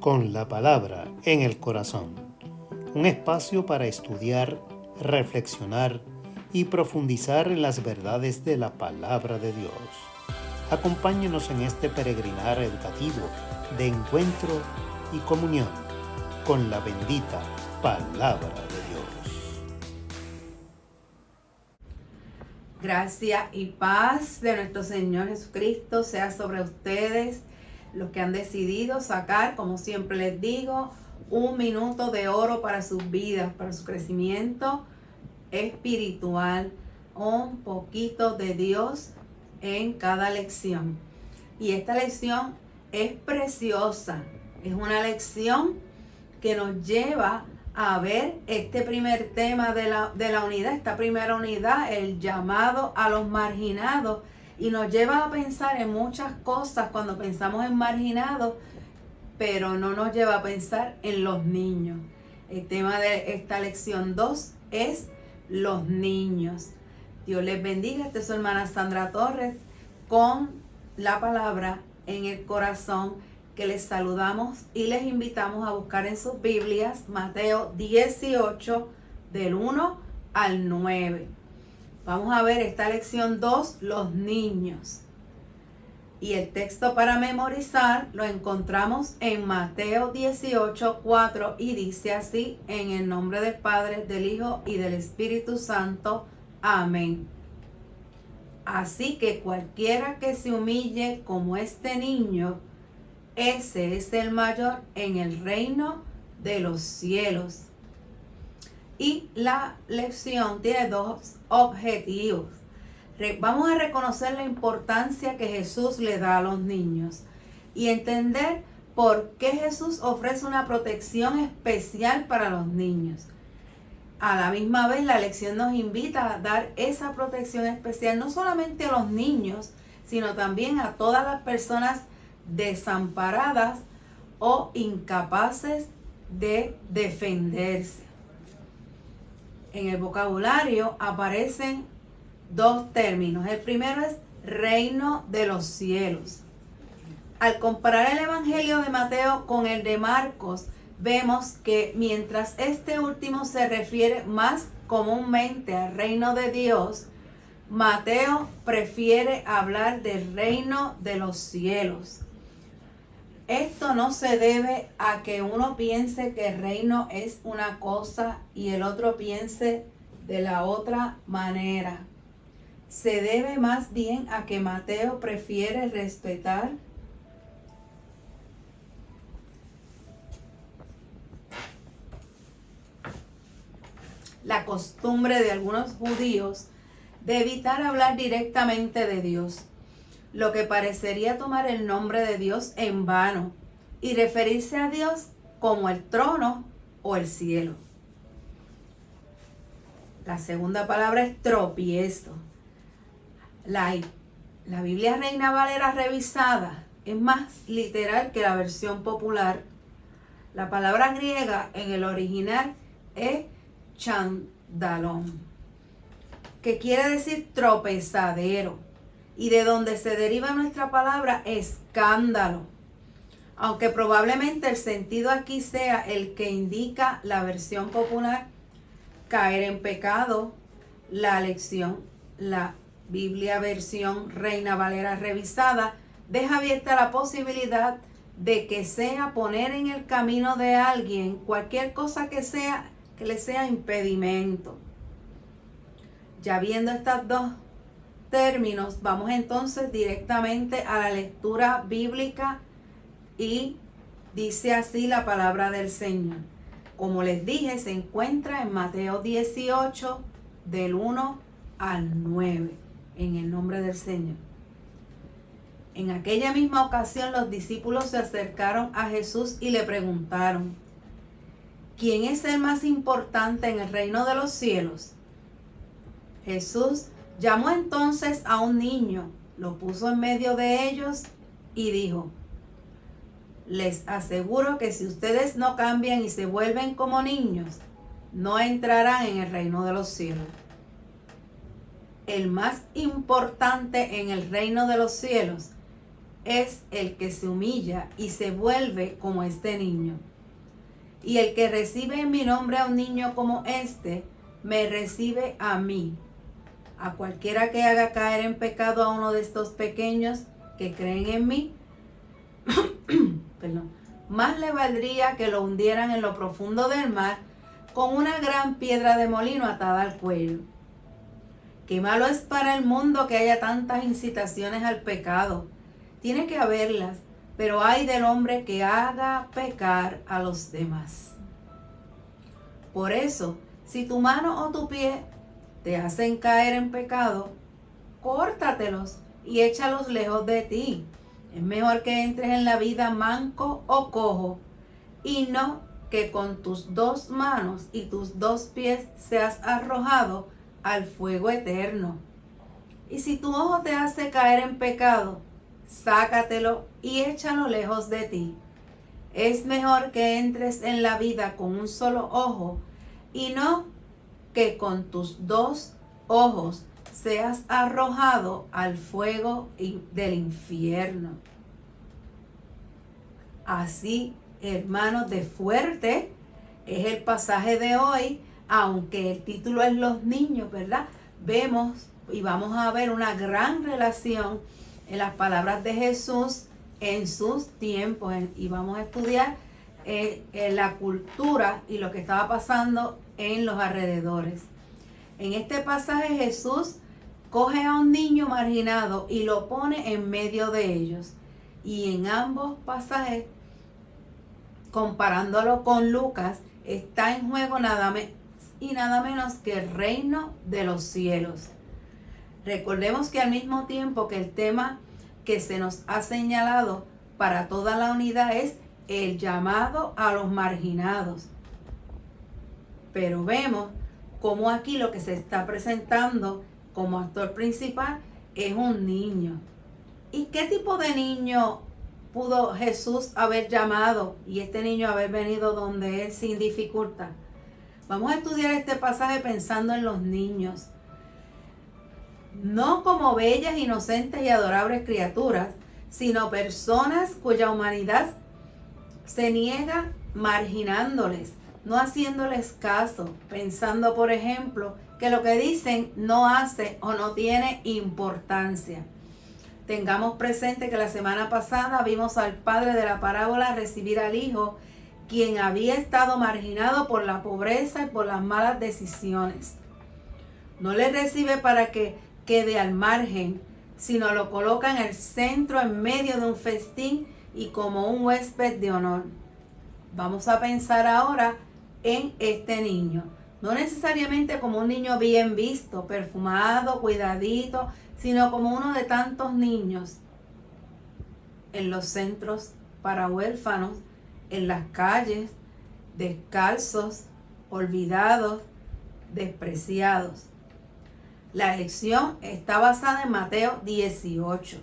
con la palabra en el corazón. Un espacio para estudiar, reflexionar y profundizar en las verdades de la palabra de Dios. Acompáñenos en este peregrinar educativo de encuentro y comunión con la bendita palabra de Dios. Gracia y paz de nuestro Señor Jesucristo sea sobre ustedes, los que han decidido sacar, como siempre les digo, un minuto de oro para sus vidas, para su crecimiento espiritual, un poquito de Dios en cada lección. Y esta lección es preciosa, es una lección que nos lleva a ver este primer tema de la unidad, esta primera unidad, el llamado a los marginados, y nos lleva a pensar en muchas cosas cuando pensamos en marginados, pero no nos lleva a pensar en los niños. El tema de esta lección 2 es los niños. Dios les bendiga. Esta es su hermana Sandra Torres con la palabra en el corazón, que les saludamos y les invitamos a buscar en sus Biblias Mateo 18 del 1 al 9. Vamos a ver esta lección 2, los niños. Y el texto para memorizar lo encontramos en Mateo 18, 4 y dice así: en el nombre del Padre, del Hijo y del Espíritu Santo. Amén. Así que cualquiera que se humille como este niño, ese es el mayor en el reino de los cielos. Y la lección tiene dos objetivos. Vamos a reconocer la importancia que Jesús le da a los niños y entender por qué Jesús ofrece una protección especial para los niños. A la misma vez, la lección nos invita a dar esa protección especial no solamente a los niños, sino también a todas las personas desamparadas o incapaces de defenderse. En el vocabulario aparecen dos términos. El primero es reino de los cielos. Al comparar el Evangelio de Mateo con el de Marcos, vemos que mientras este último se refiere más comúnmente al reino de Dios, Mateo prefiere hablar del reino de los cielos. Esto no se debe a que uno piense que el reino es una cosa y el otro piense de la otra manera. Se debe más bien a que Mateo prefiere respetar la costumbre de algunos judíos de evitar hablar directamente de Dios, lo que parecería tomar el nombre de Dios en vano y referirse a Dios como el trono o el cielo. La segunda palabra es tropiezo. La Biblia Reina Valera revisada es más literal que la versión popular. La palabra griega en el original es chandalón, que quiere decir tropezadero, y de donde se deriva nuestra palabra escándalo, aunque probablemente el sentido aquí sea el que indica la versión popular, caer en pecado. La lección, la Biblia versión Reina Valera revisada, deja abierta la posibilidad de que sea poner en el camino de alguien cualquier cosa que le sea impedimento. Ya viendo estos dos términos, vamos entonces directamente a la lectura bíblica y dice así la palabra del Señor. Como les dije, se encuentra en Mateo 18 del 1 al 9, en el nombre del Señor. En aquella misma ocasión los discípulos se acercaron a Jesús y le preguntaron: ¿quién es el más importante en el reino de los cielos? Jesús llamó entonces a un niño, lo puso en medio de ellos y dijo: les aseguro que si ustedes no cambian y se vuelven como niños, no entrarán en el reino de los cielos. El más importante en el reino de los cielos es el que se humilla y se vuelve como este niño. Y el que recibe en mi nombre a un niño como este, me recibe a mí. A cualquiera que haga caer en pecado a uno de estos pequeños que creen en mí, perdón, más le valdría que lo hundieran en lo profundo del mar con una gran piedra de molino atada al cuello. Qué malo es para el mundo que haya tantas incitaciones al pecado. Tiene que haberlas, pero ay del hombre que haga pecar a los demás. Por eso, si tu mano o tu pie te hacen caer en pecado, córtatelos y échalos lejos de ti. Es mejor que entres en la vida manco o cojo, y no que con tus 2 manos y tus 2 pies seas arrojado al fuego eterno. Y si tu ojo te hace caer en pecado, sácatelo y échalo lejos de ti. Es mejor que entres en la vida con un solo ojo, y no que con tus 2 ojos seas arrojado al fuego del infierno. Así, hermanos, de fuerte es el pasaje de hoy, aunque el título es Los niños, ¿verdad? Vemos y vamos a ver una gran relación en las palabras de Jesús en sus tiempos, y vamos a estudiar la cultura y lo que estaba pasando en los alrededores. En este pasaje Jesús coge a un niño marginado y lo pone en medio de ellos. Y en ambos pasajes, comparándolo con Lucas, está en juego nada menos que el reino de los cielos. Recordemos que al mismo tiempo que el tema que se nos ha señalado para toda la unidad es el llamado a los marginados. Pero vemos cómo aquí lo que se está presentando como actor principal es un niño. ¿Y qué tipo de niño pudo Jesús haber llamado y este niño haber venido donde él sin dificultad? Vamos a estudiar este pasaje pensando en los niños. No como bellas, inocentes y adorables criaturas, sino personas cuya humanidad se niega marginándoles, no haciéndoles caso, pensando, por ejemplo, que lo que dicen no hace o no tiene importancia. Tengamos presente que la semana pasada vimos al padre de la parábola recibir al hijo, quien había estado marginado por la pobreza y por las malas decisiones. No le recibe para que quede al margen, sino lo coloca en el centro, en medio de un festín y como un huésped de honor. Vamos a pensar ahora en este niño. No necesariamente como un niño bien visto, perfumado, cuidadito, sino como uno de tantos niños en los centros para huérfanos, en las calles, descalzos, olvidados, despreciados. La lección está basada en Mateo 18.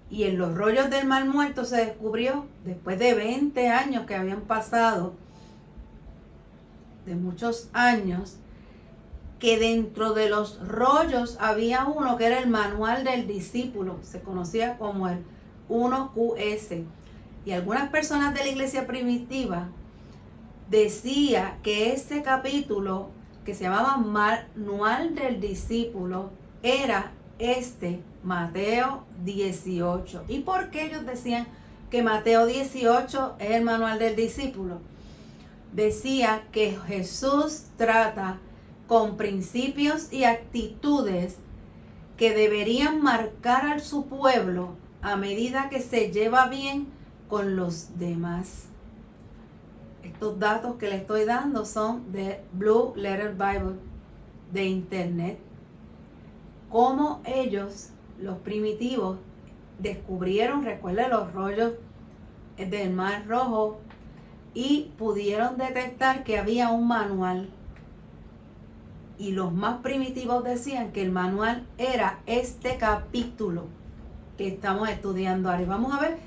Y en los rollos del Mar Muerto se descubrió, después de 20 años que habían pasado, de muchos años, que dentro de los rollos había uno que era el manual del discípulo, se conocía como el 1QS. Y algunas personas de la iglesia primitiva decía que ese capítulo, que se llamaba Manual del Discípulo, era Mateo 18. ¿Y por qué ellos decían que Mateo 18 es el Manual del Discípulo? Decía que Jesús trata con principios y actitudes que deberían marcar a su pueblo a medida que se lleva bien con los demás. Estos datos que le estoy dando son de Blue Letter Bible, de internet. Cómo ellos, los primitivos, descubrieron, recuerden, los rollos del Mar Rojo y pudieron detectar que había un manual. Y los más primitivos decían que el manual era este capítulo que estamos estudiando ahora. Y vamos a ver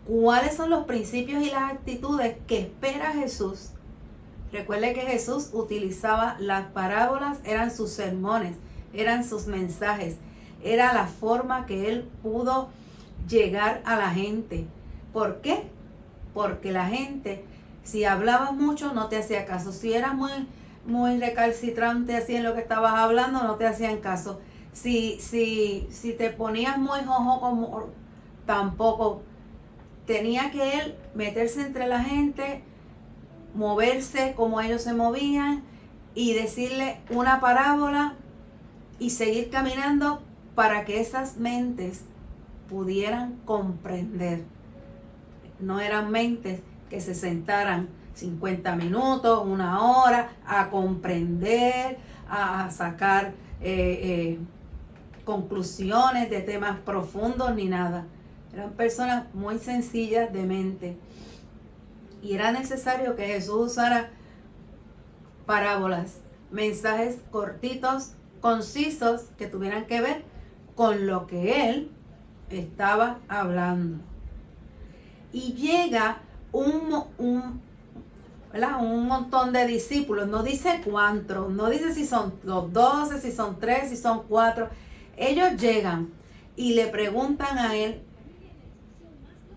cuáles son los principios y las actitudes que espera Jesús. Recuerde que Jesús utilizaba las parábolas, eran sus sermones, eran sus mensajes, era la forma que él pudo llegar a la gente. ¿Por qué? Porque la gente, si hablabas mucho, no te hacía caso. Si eras muy recalcitrante así en lo que estabas hablando, no te hacían caso. Si te ponías muy jojo, como tampoco. Tenía que él meterse entre la gente, moverse como ellos se movían y decirle una parábola y seguir caminando para que esas mentes pudieran comprender. No eran mentes que se sentaran 50 minutos, una hora, a comprender, a sacar conclusiones de temas profundos ni nada. Eran personas muy sencillas de mente. Y era necesario que Jesús usara parábolas, mensajes cortitos, concisos, que tuvieran que ver con lo que él estaba hablando. Y llega un montón de discípulos, no dice cuántos, no dice si son los 12, si son 3, si son 4. Ellos llegan y le preguntan a él,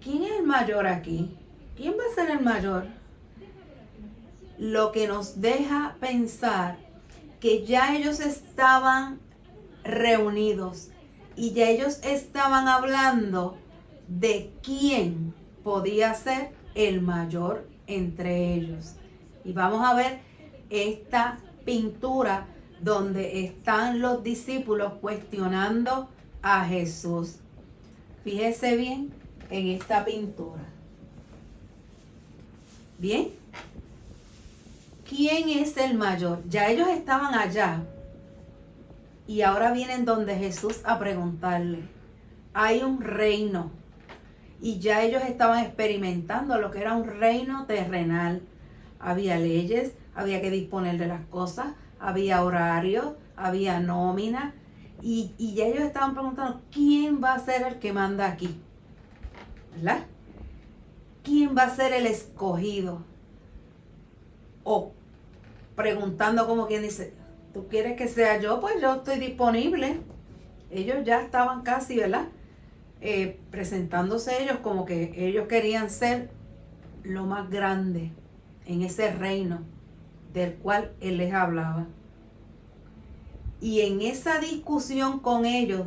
¿quién es el mayor aquí? ¿Quién va a ser el mayor? Lo que nos deja pensar que ya ellos estaban reunidos y ya ellos estaban hablando de quién podía ser el mayor entre ellos. Y vamos a ver esta pintura donde están los discípulos cuestionando a Jesús. Fíjese bien en esta pintura. Bien, ¿quién es el mayor? Ya ellos estaban allá y ahora vienen donde Jesús a preguntarle. Hay un reino y ya ellos estaban experimentando lo que era un reino terrenal. Había leyes, había que disponer de las cosas, había horarios, había nómina y ya ellos estaban preguntando, ¿quién va a ser el que manda aquí? ¿Verdad? ¿Quién va a ser el escogido? O preguntando como quien dice, ¿tú quieres que sea yo? Pues yo estoy disponible. Ellos ya estaban casi, ¿verdad? Presentándose ellos como que ellos querían ser lo más grande en ese reino del cual él les hablaba. Y en esa discusión con ellos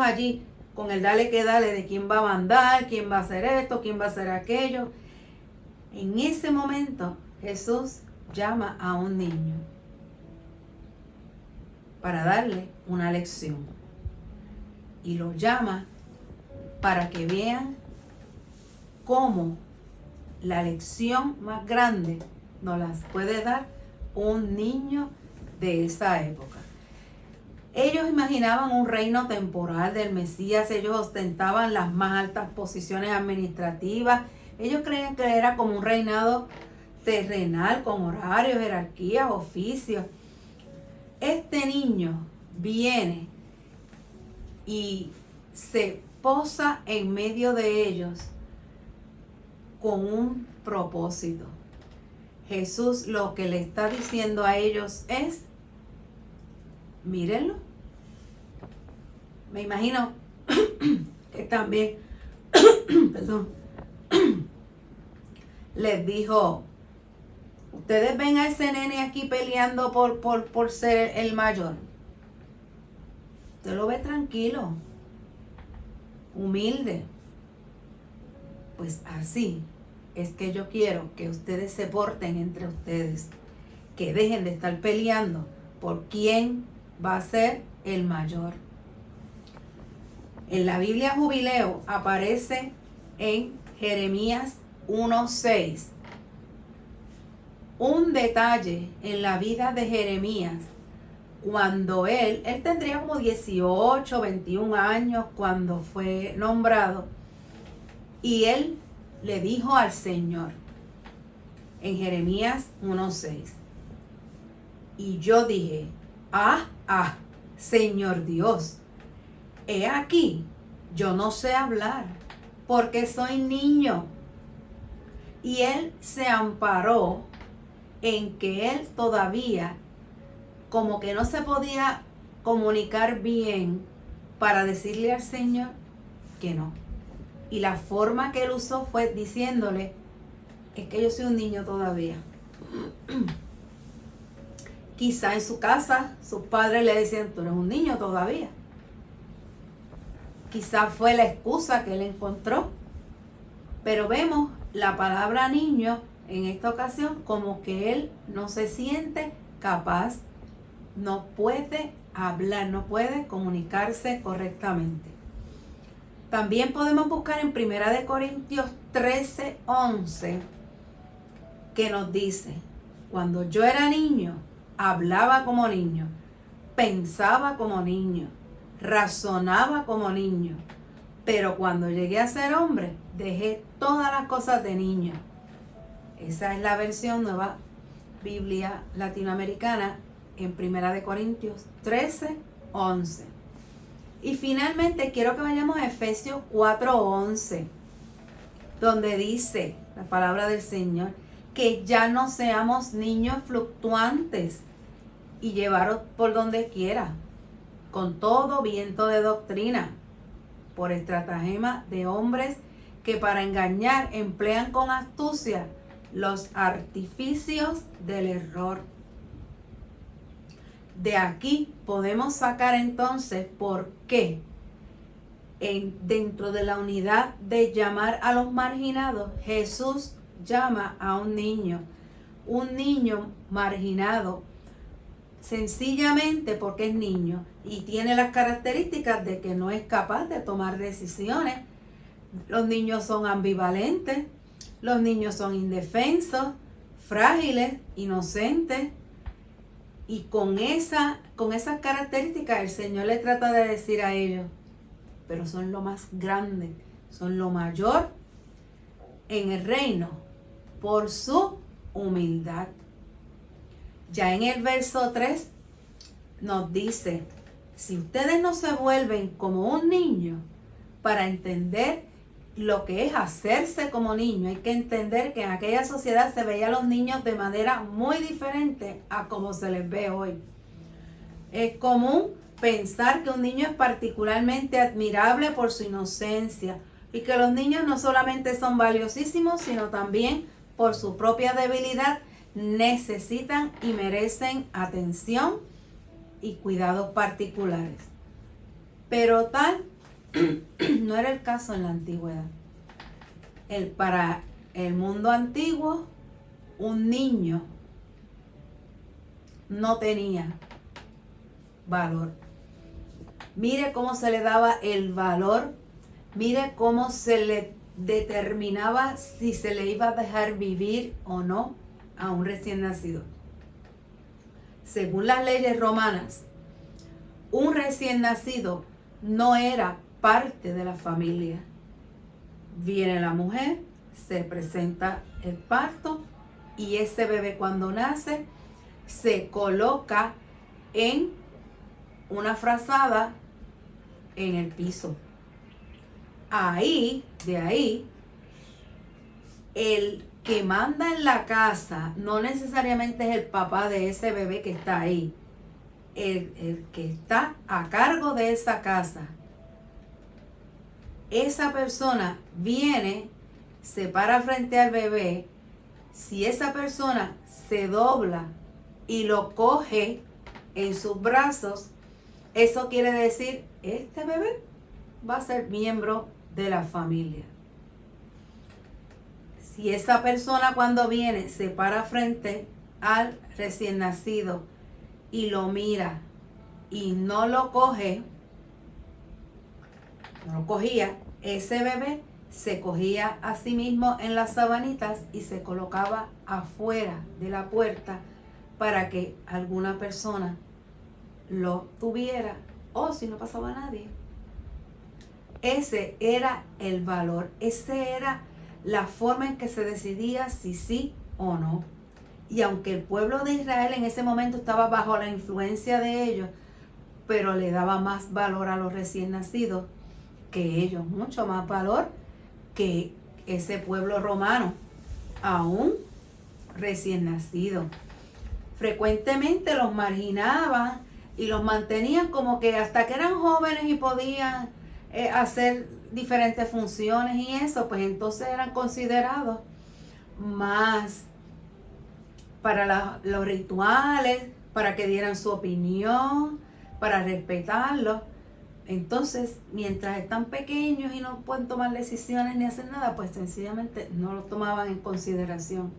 allí, con el dale que dale de quién va a mandar, quién va a hacer esto, quién va a hacer aquello. En ese momento Jesús llama a un niño para darle una lección. Y lo llama para que vean cómo la lección más grande nos las puede dar un niño de esa época. Ellos imaginaban un reino temporal del Mesías, ellos ostentaban las más altas posiciones administrativas, ellos creían que era como un reinado terrenal con horarios, jerarquías, oficios. Este niño viene y se posa en medio de ellos con un propósito. Jesús lo que le está diciendo a ellos es, mírenlo. Me imagino que también, perdón, les dijo, ustedes ven a ese nene aquí peleando por ser el mayor. Usted lo ve tranquilo, humilde. Pues así es que yo quiero que ustedes se porten entre ustedes, que dejen de estar peleando por quién va a ser el mayor. En la Biblia Jubileo aparece en Jeremías 1:6 un detalle en la vida de Jeremías cuando él tendría como 18, 21 años cuando fue nombrado, y él le dijo al Señor en Jeremías 1:6, y yo dije, Señor Dios, he aquí, yo no sé hablar, porque soy niño. Y él se amparó en que él todavía como que no se podía comunicar bien para decirle al Señor que no. Y la forma que él usó fue diciéndole, es que yo soy un niño todavía. Quizá en su casa sus padres le decían, tú eres un niño todavía. Quizá fue la excusa que él encontró. Pero vemos la palabra niño en esta ocasión como que él no se siente capaz, no puede hablar, no puede comunicarse correctamente. También podemos buscar en 1 Corintios 13:11 que nos dice, cuando yo era niño, hablaba como niño, pensaba como niño, razonaba como niño, pero cuando llegué a ser hombre, dejé todas las cosas de niño. Esa es la versión Nueva Biblia Latinoamericana en 1 Corintios 13:11. Y finalmente quiero que vayamos a Efesios 4:11, donde dice la palabra del Señor, que ya no seamos niños fluctuantes y llevaros por donde quiera, con todo viento de doctrina, por estratagema de hombres que para engañar emplean con astucia los artificios del error. De aquí podemos sacar entonces por qué dentro de la unidad de llamar a los marginados, Jesús llama a un niño marginado, sencillamente porque es niño y tiene las características de que no es capaz de tomar decisiones. Los niños son ambivalentes, los niños son indefensos, frágiles, inocentes. Y con esas características el Señor le trata de decir a ellos, pero son lo más grande, son lo mayor en el reino por su humildad. Ya en el verso 3 nos dice, si ustedes no se vuelven como un niño para entender lo que es hacerse como niño, hay que entender que en aquella sociedad se veía a los niños de manera muy diferente a como se les ve hoy. Es común pensar que un niño es particularmente admirable por su inocencia y que los niños no solamente son valiosísimos, sino también por su propia debilidad necesitan y merecen atención y cuidados particulares. Pero tal no era el caso en la antigüedad. Para el mundo antiguo, un niño no tenía valor. Mire cómo se le daba el valor, mire cómo se le determinaba si se le iba a dejar vivir o no a un recién nacido. Según las leyes romanas, un recién nacido no era parte de la familia. Viene la mujer, se presenta el parto y ese bebé cuando nace se coloca en una frazada en el piso. De ahí, el que manda en la casa no necesariamente es el papá de ese bebé que está ahí. El que está a cargo de esa casa, esa persona viene, se para frente al bebé. Si esa persona se dobla y lo coge en sus brazos, eso quiere decir, este bebé va a ser miembro de la familia. Si esa persona cuando viene se para frente al recién nacido y lo mira y no lo coge, no lo cogía, ese bebé se cogía a sí mismo en las sabanitas y se colocaba afuera de la puerta para que alguna persona lo tuviera o si no pasaba nadie. Ese era el valor, ese era la forma en que se decidía si sí o no. Y aunque el pueblo de Israel en ese momento estaba bajo la influencia de ellos, pero le daba más valor a los recién nacidos que ellos, mucho más valor que ese pueblo romano, aún recién nacido. Frecuentemente los marginaban y los mantenían como que hasta que eran jóvenes y podían hacer diferentes funciones y eso, pues entonces eran considerados más para los rituales, para que dieran su opinión, para respetarlos. Entonces, mientras están pequeños y no pueden tomar decisiones ni hacer nada, pues sencillamente no lo tomaban en consideración.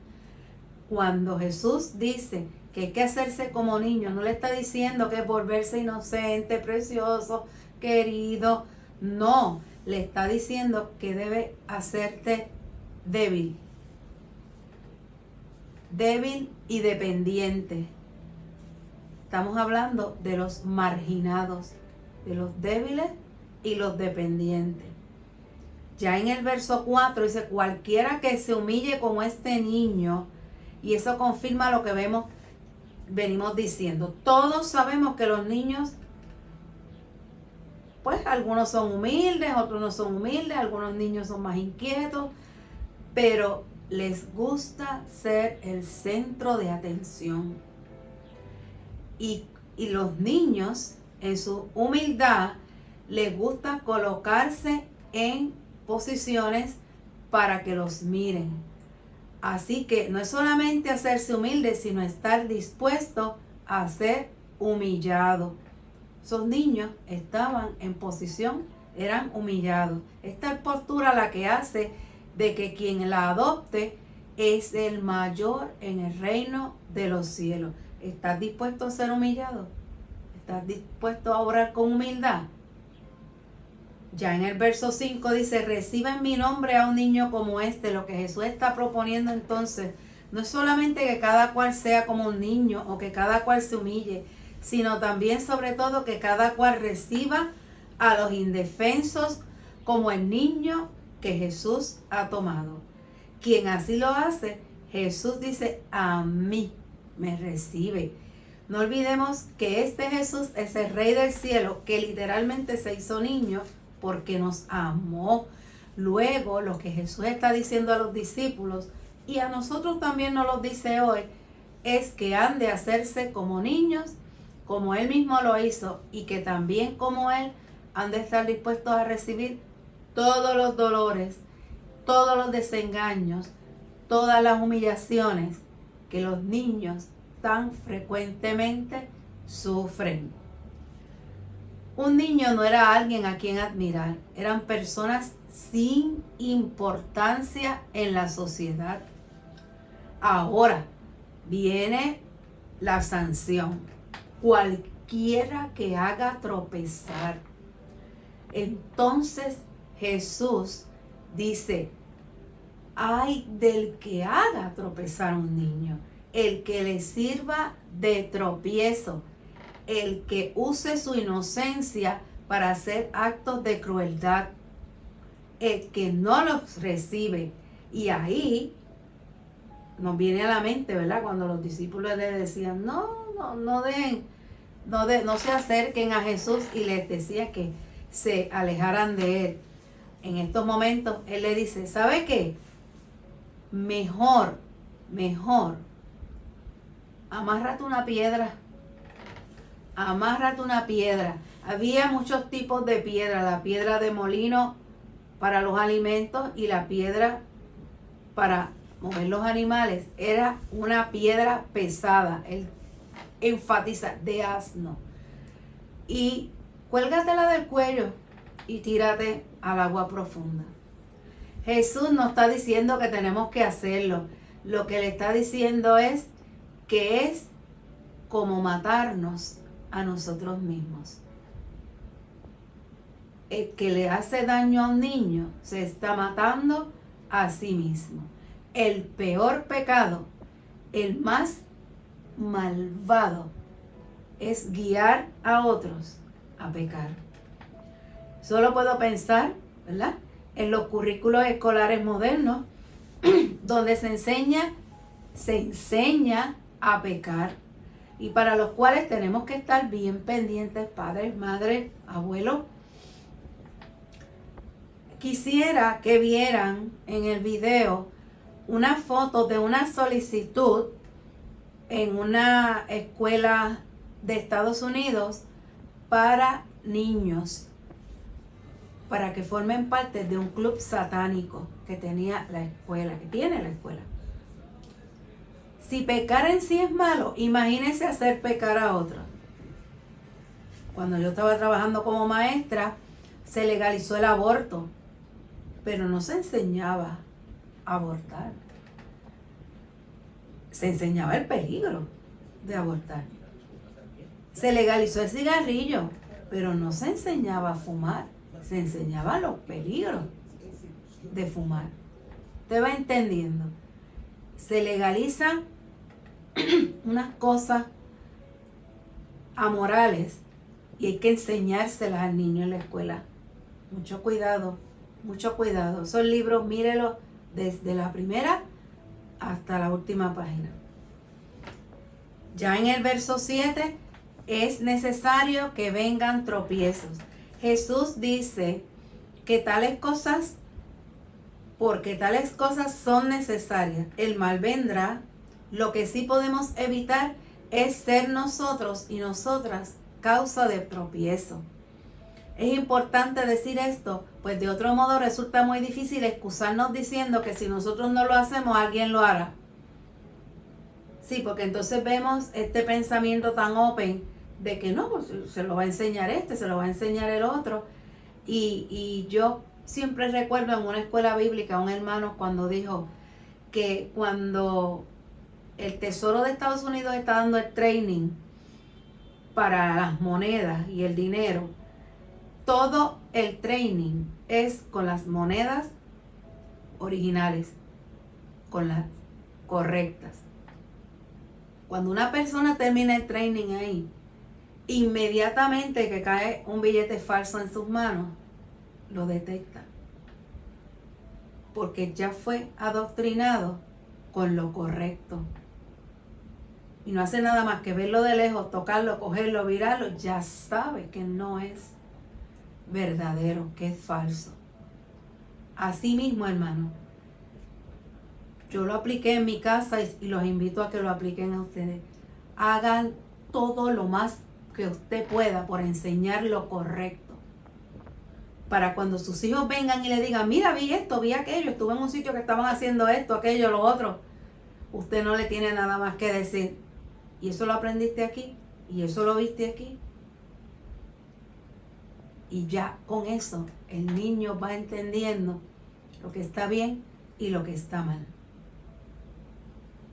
Cuando Jesús dice que hay que hacerse como niño, no le está diciendo que es volverse inocente, precioso, querido. No, le está diciendo que debe hacerte débil. Débil y dependiente. Estamos hablando de los marginados, de los débiles y los dependientes. Ya en el verso 4 dice, cualquiera que se humille como este niño, y eso confirma lo que venimos diciendo. Todos sabemos que los niños, pues algunos son humildes, otros no son humildes, algunos niños son más inquietos, pero les gusta ser el centro de atención. Y los niños, en su humildad, les gusta colocarse en posiciones para que los miren. Así que no es solamente hacerse humilde, sino estar dispuesto a ser humillado. Esos niños estaban en posición, eran humillados. Esta postura la que hace de que quien la adopte es el mayor en el reino de los cielos. ¿Estás dispuesto a ser humillado? ¿Estás dispuesto a orar con humildad? Ya en el verso 5 dice, reciba en mi nombre a un niño como este. Lo que Jesús está proponiendo entonces, no es solamente que cada cual sea como un niño o que cada cual se humille, sino también sobre todo que cada cual reciba a los indefensos como el niño que Jesús ha tomado. Quien así lo hace, Jesús dice, a mí me recibe. No olvidemos que este Jesús es el Rey del cielo, que literalmente se hizo niño porque nos amó. Luego, lo que Jesús está diciendo a los discípulos, y a nosotros también nos lo dice hoy, es que han de hacerse como niños, como Él mismo lo hizo, y que también como Él han de estar dispuestos a recibir todos los dolores, todos los desengaños, todas las humillaciones que los niños tan frecuentemente sufren. Un niño no era alguien a quien admirar, eran personas sin importancia en la sociedad. Ahora viene la sanción. Cualquiera que haga tropezar. Entonces Jesús dice, ay del que haga tropezar a un niño, el que le sirva de tropiezo, el que use su inocencia para hacer actos de crueldad, el que no los recibe. Y ahí nos viene a la mente, ¿verdad? Cuando los discípulos le decían, no se acerquen a Jesús, y les decía que se alejaran de Él. En estos momentos Él le dice, ¿sabe qué? Mejor, amárrate una piedra. Había muchos tipos de piedra, la piedra de molino para los alimentos y la piedra para mover los animales. Era una piedra pesada, él enfatiza, de asno. Y cuélgatela del cuello y tírate al agua profunda. Jesús no está diciendo que tenemos que hacerlo. Lo que le está diciendo es que es como matarnos a nosotros mismos. El que le hace daño a un niño se está matando a sí mismo. El peor pecado, el más malvado, es guiar a otros a pecar. Solo puedo pensar, ¿verdad?, en los currículos escolares modernos, donde se enseña a pecar, y para los cuales tenemos que estar bien pendientes, padres, madres, abuelos. Quisiera que vieran en el video una foto de una solicitud en una escuela de Estados Unidos para niños. para que formen parte de un club satánico que tenía la escuela, que tiene la escuela. Si pecar en sí es malo, imagínense hacer pecar a otro. Cuando yo estaba trabajando como maestra, se legalizó el aborto, pero no se enseñaba a abortar. Se enseñaba el peligro de abortar. Se legalizó el cigarrillo, pero no se enseñaba a fumar. Se enseñaba los peligros de fumar. ¿Usted va entendiendo? Se legalizan unas cosas amorales y hay que enseñárselas al niño en la escuela. Mucho cuidado, mucho cuidado. Esos libros, mírelos desde la primera hasta la última página. Ya en el verso 7, es necesario que vengan tropiezos. Jesús dice que tales cosas, porque tales cosas son necesarias, el mal vendrá. Lo que sí podemos evitar es ser nosotros y nosotras causa de tropiezo. Es importante decir esto, pues de otro modo resulta muy difícil excusarnos diciendo que si nosotros no lo hacemos, alguien lo hará. Sí, porque entonces vemos este pensamiento tan open de que no, pues se lo va a enseñar este, se lo va a enseñar el otro. Y yo siempre recuerdo en una escuela bíblica un hermano cuando dijo que cuando el Tesoro de Estados Unidos está dando el training para las monedas y el dinero, todo el training es con las monedas originales, con las correctas. Cuando una persona termina el training ahí, inmediatamente que cae un billete falso en sus manos, lo detecta. Porque ya fue adoctrinado con lo correcto. Y no hace nada más que verlo de lejos, tocarlo, cogerlo, virarlo, ya sabe que no es verdadero, que es falso. Así mismo, hermano, yo lo apliqué en mi casa y los invito a que lo apliquen a ustedes. Hagan todo lo más que usted pueda por enseñar lo correcto. Para cuando sus hijos vengan y le digan, mira, vi esto, vi aquello, estuve en un sitio que estaban haciendo esto, aquello, lo otro. Usted no le tiene nada más que decir. Y eso lo aprendiste aquí, y eso lo viste aquí. Y ya con eso el niño va entendiendo lo que está bien y lo que está mal.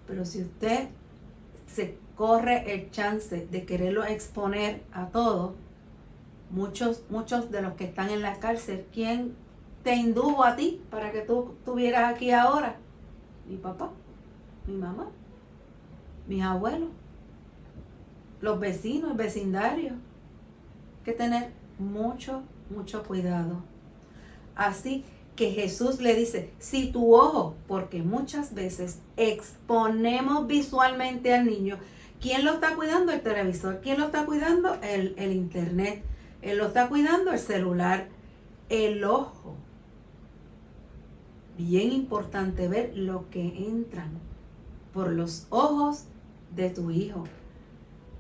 Pero si usted se corre el chance de quererlo exponer a todo, muchos de los que están en la cárcel, ¿quién te indujo a ti para que tú estuvieras aquí ahora? Mi papá, mi mamá, mis abuelos, los vecinos, el vecindario. Hay que tener mucho cuidado. Así que Jesús le dice, si tu ojo, porque muchas veces exponemos visualmente al niño, ¿quién lo está cuidando? El televisor. ¿Quién lo está cuidando? El internet. Él lo está cuidando el celular, el ojo. Bien importante ver lo que entran por los ojos de tu hijo.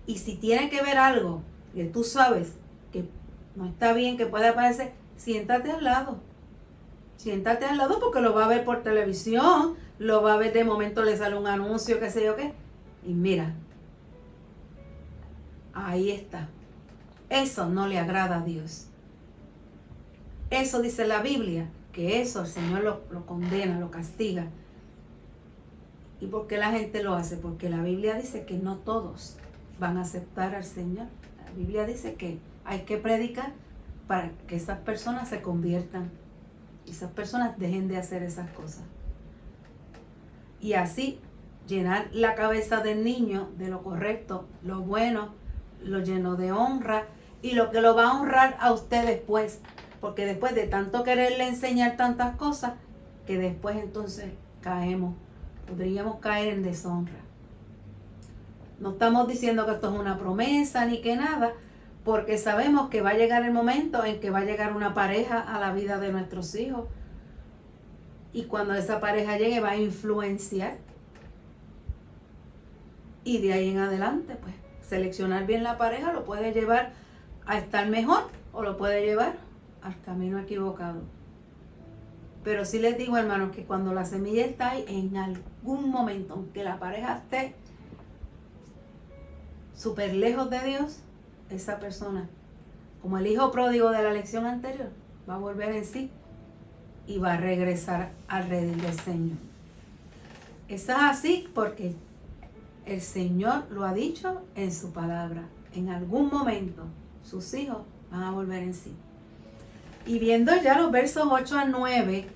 Y si tiene que ver algo que tú sabes que no está bien, que puede aparecer, siéntate al lado. Siéntate al lado porque lo va a ver por televisión, lo va a ver, de momento le sale un anuncio, qué sé yo qué. Y mira, ahí está. Eso no le agrada a Dios. Eso dice la Biblia, que eso el Señor lo condena, lo castiga. ¿Y por qué la gente lo hace? Porque la Biblia dice que no todos van a aceptar al Señor. La Biblia dice que hay que predicar para que esas personas se conviertan. Y esas personas dejen de hacer esas cosas. Y así llenar la cabeza del niño de lo correcto, lo bueno, lo lleno de honra y lo que lo va a honrar a usted después. Porque después de tanto quererle enseñar tantas cosas, que después entonces podríamos caer en deshonra. No estamos diciendo que esto es una promesa ni que nada, porque sabemos que va a llegar el momento en que va a llegar una pareja a la vida de nuestros hijos. Y cuando esa pareja llegue va a influenciar. Y de ahí en adelante, pues, seleccionar bien la pareja lo puede llevar a estar mejor o lo puede llevar al camino equivocado. Pero sí les digo, hermanos, que cuando la semilla está ahí, en algún momento, aunque la pareja esté súper lejos de Dios, esa persona, como el hijo pródigo de la lección anterior, va a volver en sí y va a regresar al redil del Señor. Eso es así porque el Señor lo ha dicho en su palabra. En algún momento sus hijos van a volver en sí. Y viendo ya los versos 8 a 9,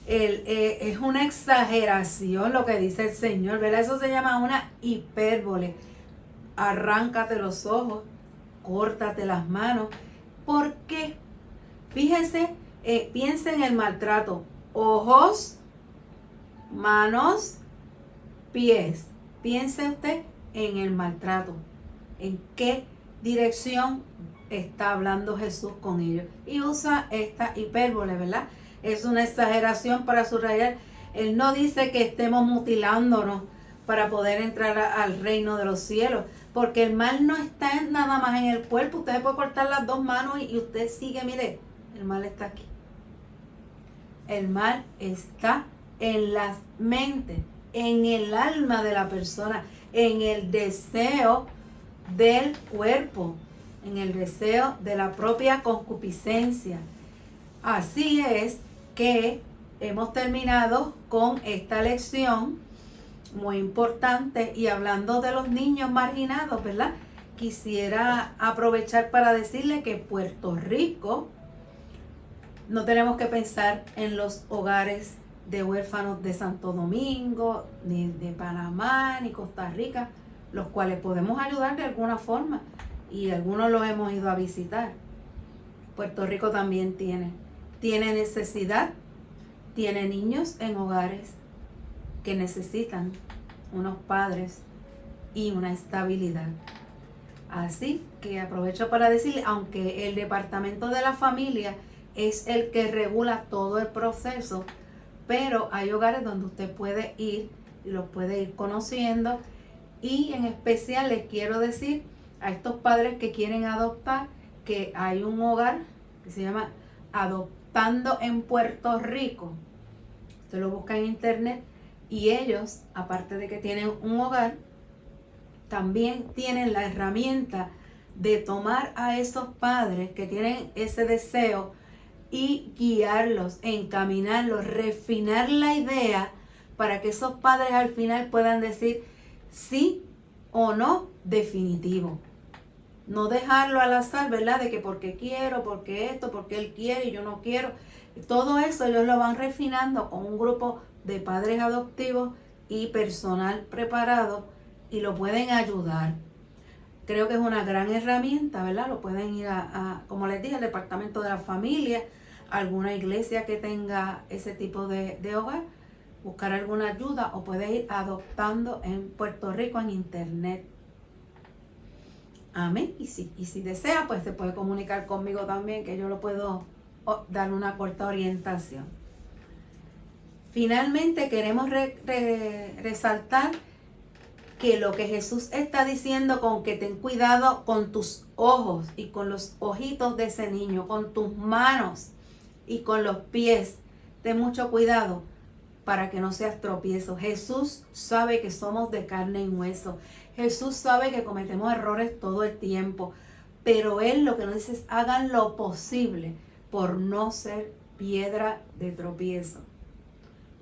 es una exageración lo que dice el Señor, ¿verdad? Eso se llama una hipérbole. Arráncate los ojos, córtate las manos. ¿Por qué? Fíjense, piensa en el maltrato. Ojos, manos, pies. Piense usted en el maltrato. ¿En qué dirección está hablando Jesús con ellos? Y usa esta hipérbole, ¿verdad? Es una exageración para subrayar. Él no dice que estemos mutilándonos para poder entrar al reino de los cielos, porque el mal no está nada más en el cuerpo. Usted puede cortar las dos manos y usted sigue, mire, el mal está aquí. El mal está en las mentes, en el alma de la persona, en el deseo del cuerpo, en el deseo de la propia concupiscencia. Así es que hemos terminado con esta lección muy importante, y hablando de los niños marginados, ¿verdad? Quisiera aprovechar para decirle que Puerto Rico, no tenemos que pensar en los hogares de huérfanos de Santo Domingo, ni de Panamá, ni Costa Rica, los cuales podemos ayudar de alguna forma, y algunos los hemos ido a visitar. Puerto Rico también tiene necesidad, tiene niños en hogares que necesitan unos padres y una estabilidad. Así que aprovecho para decirle, aunque el Departamento de la Familia es el que regula todo el proceso, pero hay hogares donde usted puede ir y los puede ir conociendo. Y en especial les quiero decir a estos padres que quieren adoptar que hay un hogar que se llama Adoptando en Puerto Rico. Usted lo busca en internet, y ellos, aparte de que tienen un hogar, también tienen la herramienta de tomar a esos padres que tienen ese deseo y guiarlos, encaminarlos, refinar la idea para que esos padres al final puedan decir sí o no definitivo. No dejarlo al azar, ¿verdad? De que porque quiero, porque esto, porque él quiere y yo no quiero. Todo eso ellos lo van refinando con un grupo de padres adoptivos y personal preparado, y lo pueden ayudar. Creo que es una gran herramienta, ¿verdad? Lo pueden ir como les dije, al Departamento de la Familia, alguna iglesia que tenga ese tipo de hogar, buscar alguna ayuda, o puede ir Adoptando en Puerto Rico en internet. Amén. Y si desea, pues se puede comunicar conmigo también, que yo lo puedo dar una corta orientación. Finalmente queremos resaltar que lo que Jesús está diciendo con que ten cuidado con tus ojos y con los ojitos de ese niño, con tus manos y con los pies, ten mucho cuidado para que no seas tropiezo. Jesús sabe que somos de carne y hueso. Jesús sabe que cometemos errores todo el tiempo, pero Él lo que nos dice es hagan lo posible por no ser piedra de tropiezo.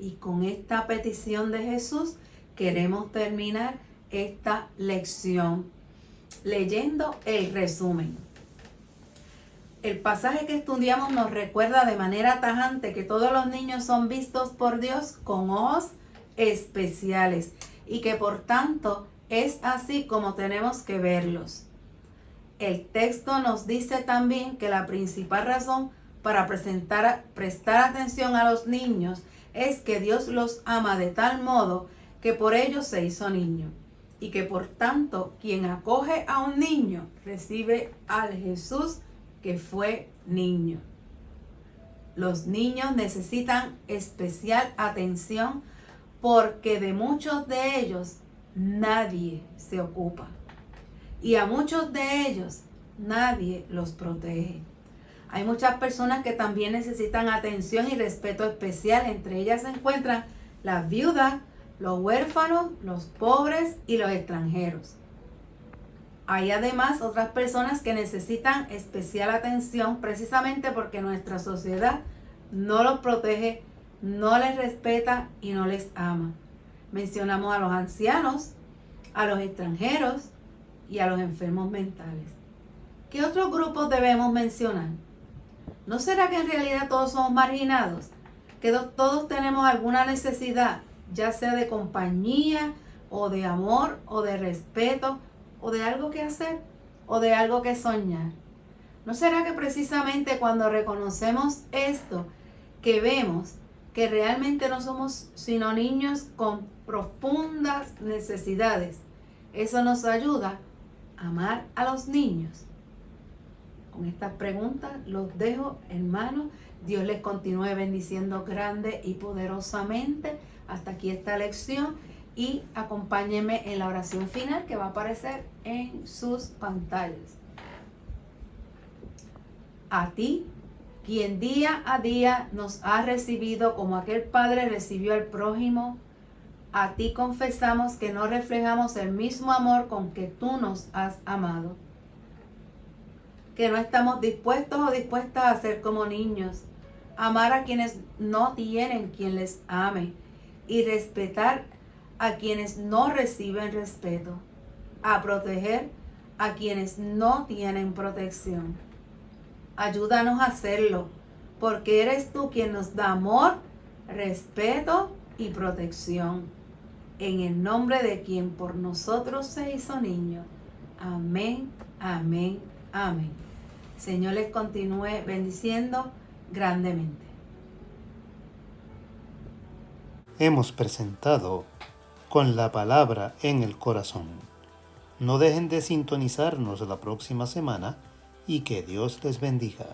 Y con esta petición de Jesús queremos terminar esta lección leyendo el resumen. El pasaje que estudiamos nos recuerda de manera tajante que todos los niños son vistos por Dios con ojos especiales, y que por tanto es así como tenemos que verlos. El texto nos dice también que la principal razón para prestar atención a los niños es que Dios los ama de tal modo que por ellos se hizo niño, y que por tanto quien acoge a un niño recibe al Jesús que fue niño. Los niños necesitan especial atención porque de muchos de ellos nadie se ocupa, y a muchos de ellos nadie los protege. Hay muchas personas que también necesitan atención y respeto especial. Entre ellas se encuentran las viudas, los huérfanos, los pobres y los extranjeros. Hay además otras personas que necesitan especial atención precisamente porque nuestra sociedad no los protege, no les respeta y no les ama. Mencionamos a los ancianos, a los extranjeros y a los enfermos mentales. ¿Qué otros grupos debemos mencionar? ¿No será que en realidad todos somos marginados? Que todos tenemos alguna necesidad, ya sea de compañía o de amor o de respeto o de algo que hacer o de algo que soñar. ¿No será que precisamente cuando reconocemos esto, que vemos que realmente no somos sino niños con profundas necesidades, eso nos ayuda a amar a los niños? Con estas preguntas los dejo, hermanos. Dios les continúe bendiciendo grande y poderosamente. Hasta aquí esta lección y acompáñenme en la oración final que va a aparecer en sus pantallas. A ti, quien día a día nos ha recibido como aquel Padre recibió al prójimo, a ti confesamos que no reflejamos el mismo amor con que tú nos has amado, que no estamos dispuestos o dispuestas a ser como niños, amar a quienes no tienen quien les ame y respetar a quienes no reciben respeto, a proteger a quienes no tienen protección. Ayúdanos a hacerlo, porque eres tú quien nos da amor, respeto y protección. En el nombre de quien por nosotros se hizo niño. Amén, amén, amén. Señor les continúe bendiciendo grandemente. Hemos presentado Con la Palabra en el Corazón. No dejen de sintonizarnos la próxima semana y que Dios les bendiga.